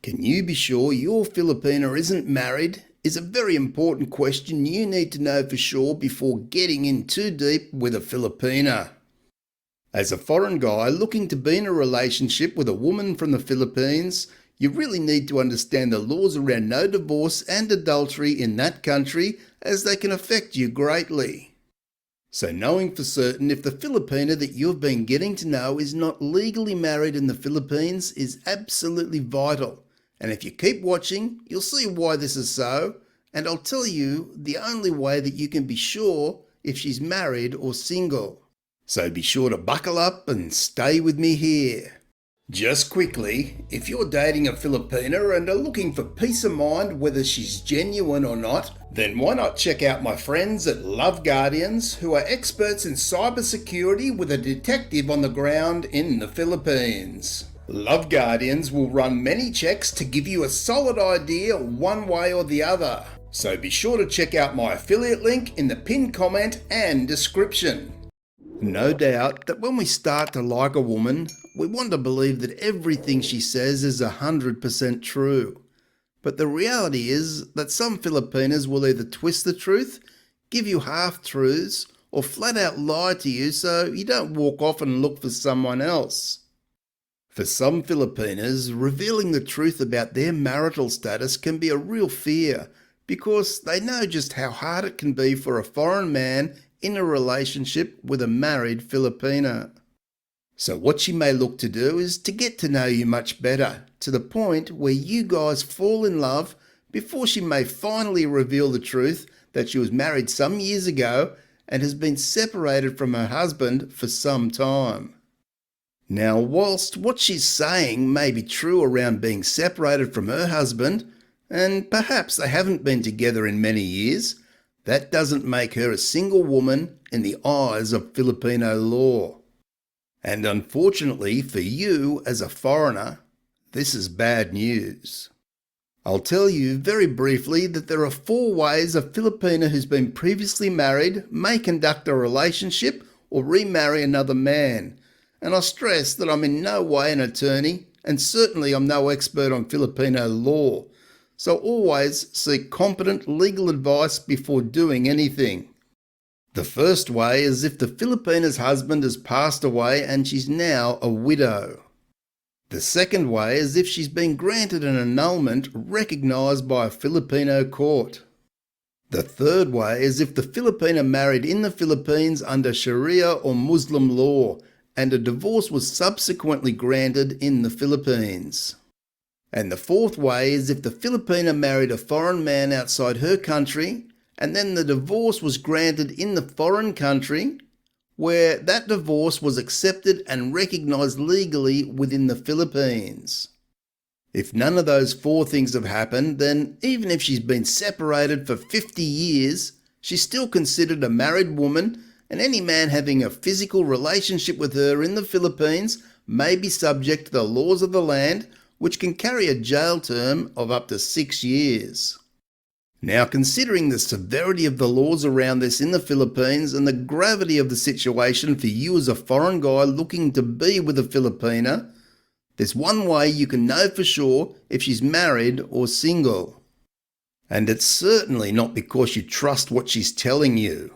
Can you be sure your Filipina isn't married? Is a very important question you need to know for sure before getting in too deep with a Filipina. As a foreign guy looking to be in a relationship with a woman from the Philippines, you really need to understand the laws around no divorce and adultery in that country, as they can affect you greatly. So knowing for certain if the Filipina that you've been getting to know is not legally married in the Philippines is absolutely vital. And if you keep watching, you'll see why this is so, and I'll tell you the only way that you can be sure if she's married or single. So be sure to buckle up and stay with me here. Just quickly, if you're dating a Filipina and are looking for peace of mind whether she's genuine or not, then why not check out my friends at Love Guardians, who are experts in cybersecurity with a detective on the ground in the Philippines. Love Guardians will run many checks to give you a solid idea one way or the other. So be sure to check out my affiliate link in the pinned comment and description. No doubt that when we start to like a woman, we want to believe that everything she says is 100% true. But the reality is that some Filipinas will either twist the truth, give you half-truths, or flat out lie to you so you don't walk off and look for someone else. For some Filipinas, revealing the truth about their marital status can be a real fear because they know just how hard it can be for a foreign man in a relationship with a married Filipina. So what she may look to do is to get to know you much better, to the point where you guys fall in love before she may finally reveal the truth that she was married some years ago and has been separated from her husband for some time. Now, whilst what she's saying may be true around being separated from her husband, and perhaps they haven't been together in many years, that doesn't make her a single woman in the eyes of Filipino law. And unfortunately for you as a foreigner, this is bad news. I'll tell you very briefly that there are 4 ways a Filipina who's been previously married may conduct a relationship or remarry another man. And I stress that I'm in no way an attorney, and certainly I'm no expert on Filipino law. So always seek competent legal advice before doing anything. The first way is if the Filipina's husband has passed away and she's now a widow. The second way is if she's been granted an annulment recognised by a Filipino court. The third way is if the Filipina married in the Philippines under Sharia or Muslim law, and a divorce was subsequently granted in the Philippines. And the fourth way is if the Filipina married a foreign man outside her country, and then the divorce was granted in the foreign country, where that divorce was accepted and recognised legally within the Philippines. If none of those 4 things have happened, then even if she's been separated for 50 years, she's still considered a married woman, and any man having a physical relationship with her in the Philippines may be subject to the laws of the land, which can carry a jail term of up to 6 years. Now, considering the severity of the laws around this in the Philippines and the gravity of the situation for you as a foreign guy looking to be with a Filipina, there's one way you can know for sure if she's married or single. And it's certainly not because you trust what she's telling you.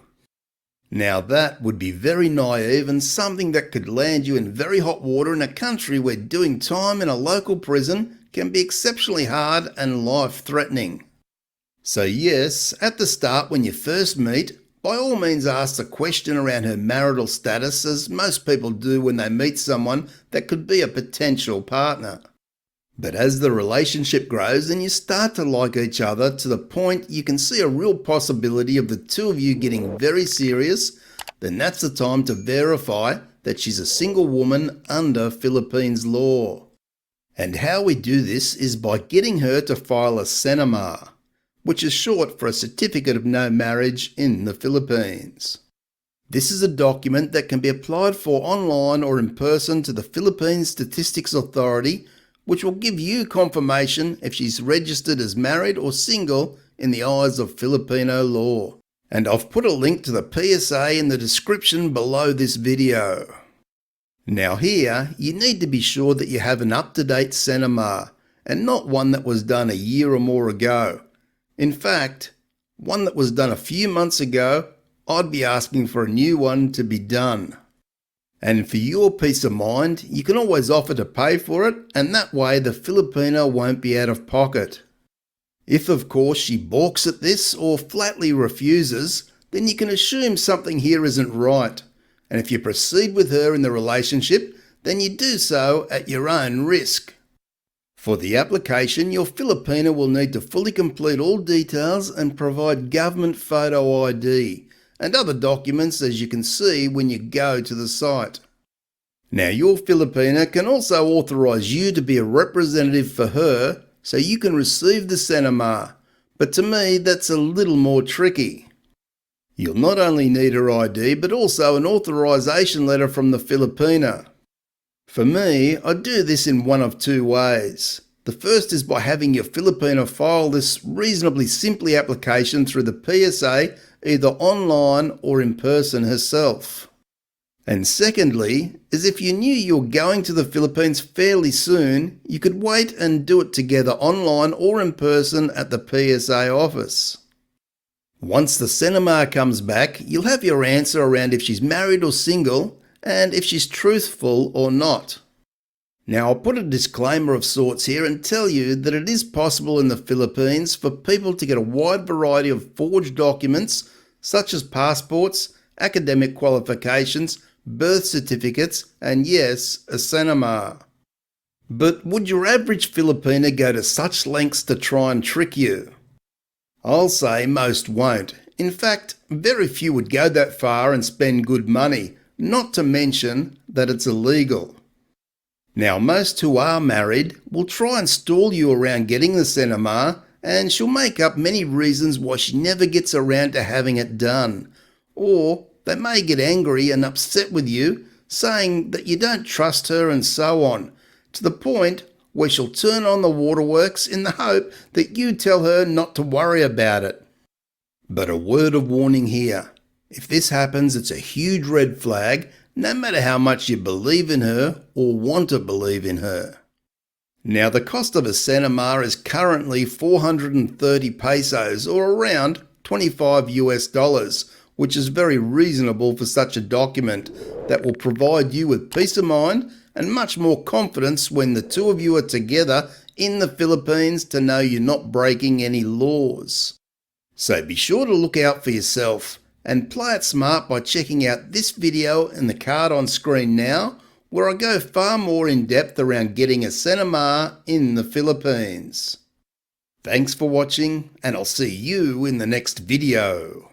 Now that would be very naive and something that could land you in very hot water in a country where doing time in a local prison can be exceptionally hard and life-threatening. So yes, at the start when you first meet, by all means ask a question around her marital status, as most people do when they meet someone that could be a potential partner. But as the relationship grows and you start to like each other to the point you can see a real possibility of the two of you getting very serious, then that's the time to verify that she's a single woman under Philippines law. And how we do this is by getting her to file a CENOMAR, which is short for a Certificate of No Marriage in the Philippines. This is a document that can be applied for online or in person to the Philippine Statistics Authority, which will give you confirmation if she's registered as married or single in the eyes of Filipino law. And I've put a link to the PSA in the description below this video. Now here, you need to be sure that you have an up-to-date CENOMAR, and not one that was done a year or more ago. In fact, one that was done a few months ago, I'd be asking for a new one to be done. And for your peace of mind, you can always offer to pay for it, and that way the Filipina won't be out of pocket. If of course she balks at this or flatly refuses, then you can assume something here isn't right. And if you proceed with her in the relationship, then you do so at your own risk. For the application, your Filipina will need to fully complete all details and provide government photo ID and other documents, as you can see when you go to the site. Now, your Filipina can also authorise you to be a representative for her so you can receive the CENOMAR, but to me that's a little more tricky. You'll not only need her ID but also an authorisation letter from the Filipina. For me, I do this in one of two ways. The first is by having your Filipina file this reasonably simple application through the PSA, either online or in person herself. And secondly, is if you knew you were going to the Philippines fairly soon, you could wait and do it together online or in person at the PSA office. Once the CENOMAR comes back, you'll have your answer around if she's married or single, and if she's truthful or not. Now, I'll put a disclaimer of sorts here and tell you that it is possible in the Philippines for people to get a wide variety of forged documents, such as passports, academic qualifications, birth certificates, and yes, a CENOMAR. But would your average Filipina go to such lengths to try and trick you? I'll say most won't. In fact, very few would go that far and spend good money, not to mention that it's illegal. Now, most who are married will try and stall you around getting the CENOMAR, and she'll make up many reasons why she never gets around to having it done. Or they may get angry and upset with you, saying that you don't trust her and so on, to the point where she'll turn on the waterworks in the hope that you tell her not to worry about it. But a word of warning here. If this happens, it's a huge red flag, no matter how much you believe in her or want to believe in her. Now, the cost of a CENOMAR is currently 430 pesos, or around $25, which is very reasonable for such a document that will provide you with peace of mind and much more confidence when the two of you are together in the Philippines to know you're not breaking any laws. So be sure to look out for yourself and play it smart by checking out this video and the card on screen now, where I go far more in depth around getting a CENOMAR in the Philippines. Thanks for watching, and I'll see you in the next video.